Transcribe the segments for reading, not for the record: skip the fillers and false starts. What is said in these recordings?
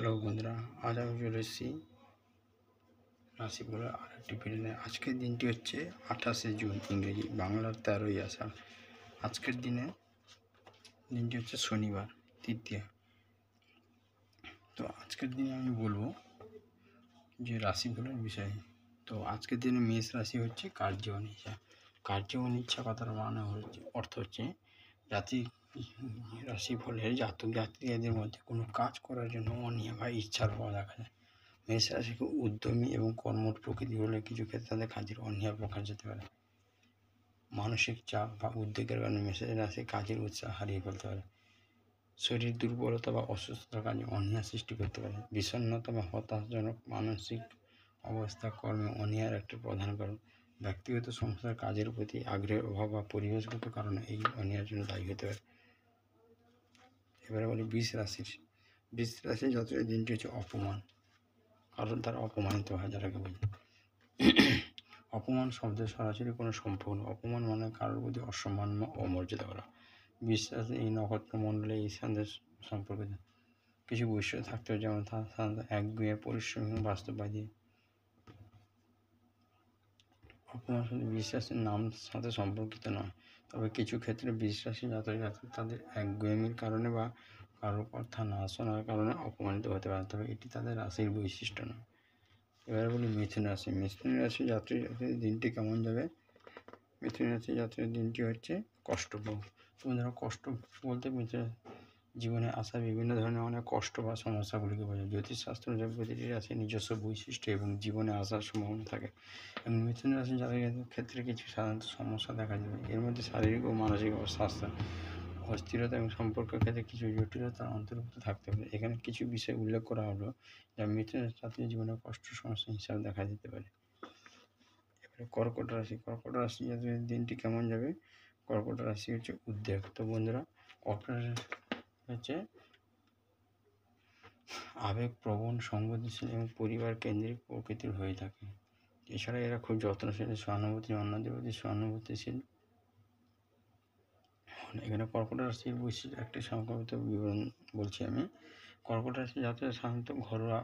Hello বন্ধুরা, আজ আমি চলে এসেছি রাশিফলের আরেকটি ভিডিও নিয়ে। আজকের দিনটি হচ্ছে 28শে জুন, ইংরেজি, বাংলার 13ই আষাঢ়। আজকের দিনটি হচ্ছে শনিবার, তৃতীয়া। তো আজকের দিনে আমি বলবো যে রাশিফলের বিষয়ে। তো আজকের দিনে মেষ রাশি হচ্ছে কার্য অনিচ্ছা। কার্য অনিচ্ছা কথার মানে হচ্ছে অর্থ হচ্ছে রাশিফলের জাতক জাতিকাদের মধ্যে কোনো কাজ করার জন্য অনীহা বা ইচ্ছার অভাব দেখা যায়। মেষ রাশিকে উদ্যমী এবং কর্মঠ প্রকৃতি হলে কিছু ক্ষেত্রে তাদের কাজের অনীহা প্রকাশ যেতে পারে। মানসিক চাপ বা উদ্বেগের কারণে মেষ রাশি কাজের উৎসাহ হারিয়ে ফেলতে পারে। শরীর দুর্বলতা বা অসুস্থতার কাজে অনীহা সৃষ্টি করতে পারে। বিষণ্ণতা বা হতাশাজনক মানসিক অবস্থা কর্মে অনীহার একটি প্রধান কারণ। ব্যক্তিগত সংস্থার কাজের প্রতি আগ্রহের অভাব বা পরিবেশগত কারণে এই অনীহার জন্য দায়ী হতে পারে। এবারে বলি বৃষ রাশির যতটা দিনটি হচ্ছে অপমান, কারণ তারা অপমানিত হয় যারাকে বলি। অপমান শব্দের সরাসরি কোনো সম্পর্ক নেই। অপমান মানে কারোর প্রতি অসম্মান বা অমর্যাদা করা। বিশ্বাসে এই নক্ষত্র মণ্ডলে এই সন্দেহ সম্পর্কিত কিছু বৈশিষ্ট্য থাকতে হবে, যেমন সাধারণত একগুঁয়ে, পরিশ্রমী এবং বাস্তববাদী। অপমান শুধু বিশ্বাসের নাম সাথে সম্পর্কিত নয়, তবে কিছু ক্ষেত্রে বিশ্বাসী জাতক তাদের একগুঁয়েমির কারণে বা কারোর কথা না শোনার কারণে অপমানিত হতে পারে, তবে এটি তাদের রাশির বৈশিষ্ট্য নয়। এবারে বলি মিথুন রাশি। মিথুন রাশি জাতকের দিনটি কেমন যাবে? মিথুন রাশি জাতকের দিনটি হচ্ছে কষ্টপ্রদ। বন্ধুরা, কষ্ট বলতে মিথুন জীবনে আসা বিভিন্ন ধরনের অনেক কষ্ট বা সমস্যাগুলিকে বোঝায়। জ্যোতিষশাস্ত্র অনুযায়ী প্রতিটি রাশির নিজস্ব বৈশিষ্ট্য এবং জীবনে আসার সম্ভাবনা থাকে, এবং মিথুন রাশি জাতকের ক্ষেত্রে কিছু সাধারণত সমস্যা দেখা যাবে। এর মধ্যে শারীরিক ও মানসিক স্বাস্থ্য, অস্থিরতা এবং সম্পর্কের ক্ষেত্রে কিছু জটিলতা অন্তর্ভুক্ত থাকতে পারে। এখানে কিছু বিষয় উল্লেখ করা হলো যা মিথুন রাশির জীবনে কষ্ট সমস্যা হিসাবে দেখা যেতে পারে। কর্কট রাশি। কর্কট রাশি যাদের দিনটি কেমন যাবে? কর্কট রাশি হচ্ছে উদ্বেগ। তো বন্ধুরা, কর্কট রাশি হচ্ছে আবেগপ্রবণ, সংবেদনশীল এবং পরিবার কেন্দ্রিক প্রকৃতির হয়ে থাকে। এছাড়া এরা খুব যত্নশীল, সহানুভূতি, অন্যদের প্রতি সহানুভূতিশীল। এখানে কর্কট রাশির বৈশিষ্ট্য একটি সংক্ষিপ্ত বিবরণ বলছি আমি। কর্কট রাশি যাদের সাধারণত ঘরোয়া,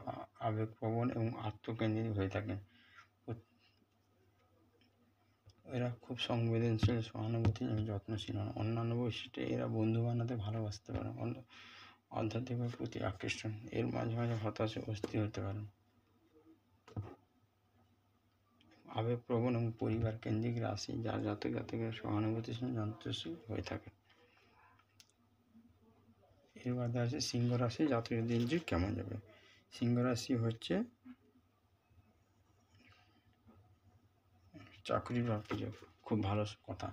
আবেগপ্রবণ এবং আত্মকেন্দ্রিক হয়ে থাকে। এরা খুব সংবেদনশীল, সহানুভূতি এবং যত্নশীল হন। অন্যান্য বৈশিষ্ট্যে এরা বন্ধু বানাতে ভালোবাসতে পারে, আধ্যাত্মিকের প্রতি আকর্ষণ। এর মাঝে মাঝে হতাশা, অস্থির হতে পারে। আবেগপ্রবণ এবং পরিবার কেন্দ্রিক রাশি, যার জাতক জাতিকারা সহানুভূতিশীল, যন্ত্রশীল হয়ে থাকে। এর মধ্যে আছে সিংহ রাশি, জাতকের দিনটি কেমন যাবে? সিংহ রাশি হচ্ছে চাকরি প্রাপ্তিযোগ। খুব ভালো কথা।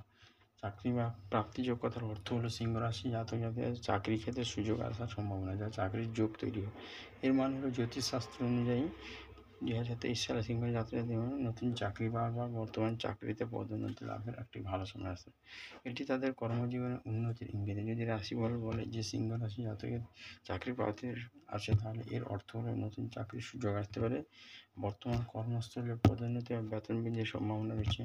চাকরি বা প্রাপ্তিযোগ কথার অর্থ হলো সিংহ রাশি জাতক জাতিকাদের চাকরি ক্ষেত্রে সুযোগ আসার সম্ভাবনা, যা চাকরির যোগ তৈরি হয়। এর মানে হলো জ্যোতিষশাস্ত্র অনুযায়ী 2023 সালে সিংহ জাতকের নতুন চাকরি বা বর্তমান চাকরিতে পদোন্নতি লাভের একটি ভালো সময় আসে। এটি তাদের কর্মজীবনে উন্নতির ইঙ্গিত। যদি রাশিফল বলে যে সিংহ রাশি জাতকের চাকরি প্রাপ্তির আছে, তাহলে এর অর্থ হলো নতুন চাকরির সুযোগ আসতে পারে, বর্তমান কর্মস্থলে পদোন্নতি বা বেতন বৃদ্ধির সম্ভাবনা রয়েছে।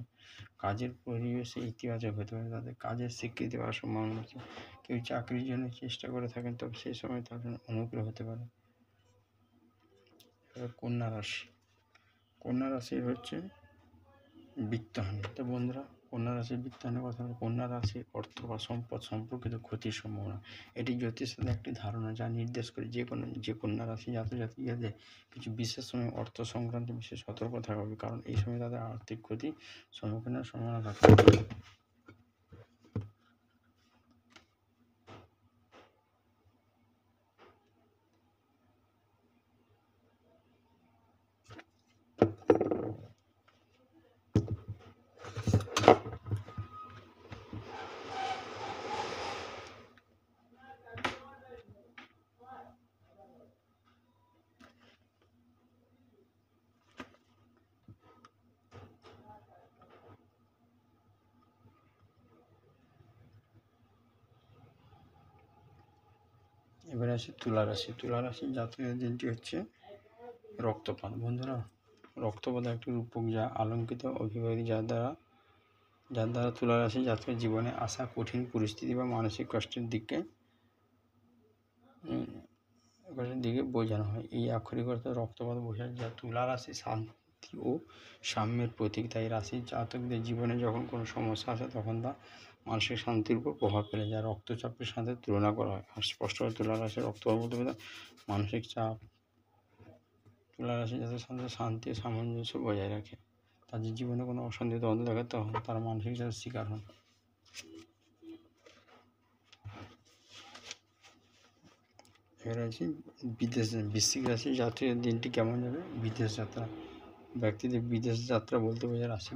কাজের পরিবেশে ইতিবাচক হতে পারে, তাদের কাজের স্বীকৃতি পাওয়ার সম্ভাবনা রয়েছে। কেউ চাকরির জন্য চেষ্টা করে থাকেন, তবে সেই সময় তাদের অনুগ্রহ হতে পারে। কন্যা রাশি। কন্যা রাশির হচ্ছে বিত্তহানি। তো বন্ধুরা, কন্যা রাশির বিত্তহানির কথা হলো কন্যা রাশির অর্থ বা সম্পদ সম্পর্কিত ক্ষতির সম্ভাবনা। এটি জ্যোতিষের একটি ধারণা যা নির্দেশ করে যে কন্যা রাশি জাতক জাতিকাদের কিছু বিশেষ সময় অর্থ সংক্রান্ত বিষয়ে সতর্ক থাকা হবে, কারণ এই সময় তাদের আর্থিক ক্ষতির সম্মুখীনের সম্ভাবনা থাকে। এবারে আসে তুলা রাশি। তুলা রাশির জাতকের দিনটি হচ্ছে রক্তপাত। বন্ধুরা, রক্তপাত একটি রূপক যা আলঙ্কিত অভিব্যক্তি, যার দ্বারা তুলা রাশি জাতকের জীবনে আসা কঠিন পরিস্থিতি বা মানসিক কষ্টের দিকে প্রকাশের দিকে বোঝানো হয়। এই আক্ষরিক অর্থে রক্তপাত বোঝায়, যা তুলা রাশি শান্তি ও সাম্যের প্রতীক। তাই রাশির জাতকদের জীবনে যখন কোনো সমস্যা আসে তখন তা মানসিক শান্তির উপর প্রভাব ফেলে, যা রক্তচাপের সাথে তুলনা করা হয়। আর স্পষ্টভাবে তুলা রাশির রক্তপাত বলতে মানসিক চাপ। তুলা রাশি যাদের সাথে শান্তি ও সামঞ্জস্য বজায় রাখে, তাদের জীবনে কোনো অশান্তি দ্বন্দ্ব থাকে তখন তারা মানসিক চাপের শিকার হন। এবার আছে বিদেশ। বৃশ্চিক রাশি যাত্রীর দিনটি কেমন যাবে? বিদেশ যাত্রা। ব্যক্তিদের বিদেশ যাত্রা বলতে বোঝায় রাশি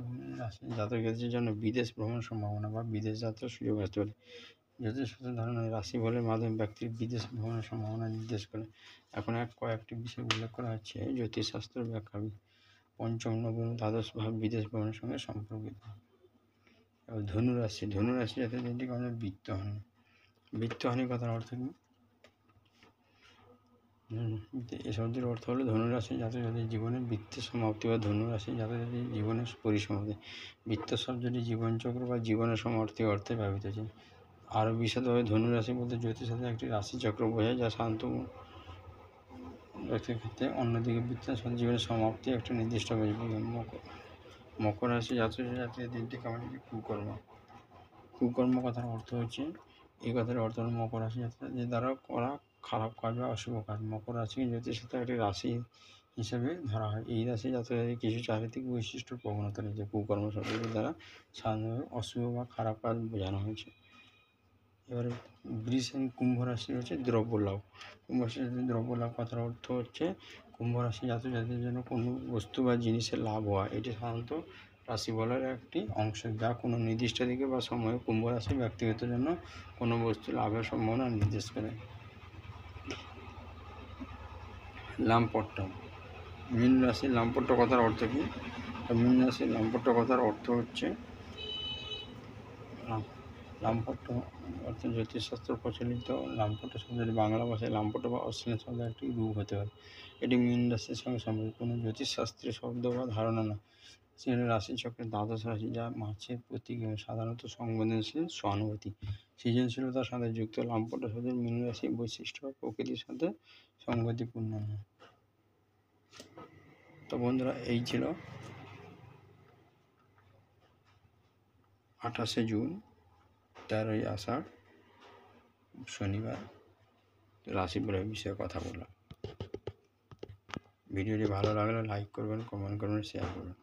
জাতকদের জন্য বিদেশ ভ্রমণের সম্ভাবনা বা বিদেশ যাত্রার সুযোগ আসতে পারে। যথেষ্ট ধারণায় রাশি বলের মাধ্যমে ব্যক্তির বিদেশ ভ্রমণের সম্ভাবনা নির্দেশ করে। এখন কয়েকটি বিষয় উল্লেখ করা হচ্ছে জ্যোতিষশাস্ত্রের ব্যাখ্যা। পঞ্চম, নবম, দ্বাদশ ভাব বিদেশ ভ্রমণের সঙ্গে সম্পর্কিত। এবার ধনুরাশি। ধনুরাশি যাতে দিনটি কেমন? বৃত্তহানি। বৃত্তহানি কথার অর্থ কী? এই শব্দের অর্থ হলো ধনুরাশি জাতকদের জীবনের বৃত্তের সমাপ্তি বা ধনুরাশি জাতকদের জীবনের পরিসমাপ্তি। বৃত্ত শব্দটি জীবনচক্র বা জীবনের সমাপ্তি অর্থে ব্যবহৃত হয়েছে। আরও বিশদভাবে ধনুরাশি বলতে জ্যোতিষশাস্ত্রে একটি রাশিচক্র বোঝায়, যা শান্ত ব্যক্তির ক্ষেত্রে অন্যদিকে বৃত্তের জীবনের সমাপ্তি একটা নির্দিষ্ট মকর রাশি জাতকদের দিনটি কেমন? কুকর্ম। কুকর্ম কথার অর্থ হচ্ছে, এই কথার অর্থ হল মকর রাশি জাতকদের দ্বারা করা খারাপ কাজ বা অশুভ কাজ। মকর রাশিকে জ্যোতিষশাস্ত্রে একটি রাশি হিসেবে ধরা হয়। এই রাশি জাতকদের কিছু চারিত্রিক বৈশিষ্ট্য প্রবণতা রয়েছে। কুকর্ম শব্দটির দ্বারা সাধারণভাবে অশুভ বা খারাপ কাজ বোঝানো হয়েছে। এবারে বৃষ এবং কুম্ভ রাশি হচ্ছে দ্রব্যলাভ। কুম্ভ রাশির দ্রব্যলাভ কথার অর্থ হচ্ছে কুম্ভ রাশি জাতকদের জন্য কোনো বস্তু বা জিনিসের লাভ হওয়া। এটি সাধারণত রাশিফলের একটি অংশ, যা কোনো নির্দিষ্ট দিকে বা সময়ে কুম্ভ রাশি ব্যক্তিগত জন্য কোনো বস্তু লাভের সম্ভাবনা নির্দেশ করে। লামপট্ট। মীন রাশির লামপট্ট কথার অর্থ কী? মীন রাশির লামপট্ট কথার অর্থ হচ্ছে, লামপট্ট অর্থ জ্যোতিষশাস্ত্র প্রচলিত লামপট্ট শব্দটি বাংলা ভাষায় লামপট্ট বা অশ্লীল শব্দের একটি রূপ হতে পারে। এটি মীন রাশির সঙ্গে সম্পর্কিত কোনো জ্যোতিষশাস্ত্রের শব্দ বা ধারণা নয়। সেখানে রাশিচক্রের দ্বাদশ রাশি, যা মাছের প্রতীক এবং সাধারণত সংবেদনশীল, সহানুভূতি, সৃজনশীলতার সাথে যুক্ত। লামপট্ট শব্দের মীন রাশির বৈশিষ্ট্য বা প্রকৃতির সাথে সংগতিপূর্ণ নয়। তো বন্ধুরা, এই ছিল 28শে জুন 13ই আষাঢ় শনিবার রাশিফলের বিষয়ে কথা বললাম। ভিডিওটি ভালো লাগলে লাইক করবেন, কমেন্ট করবেন, শেয়ার করবেন।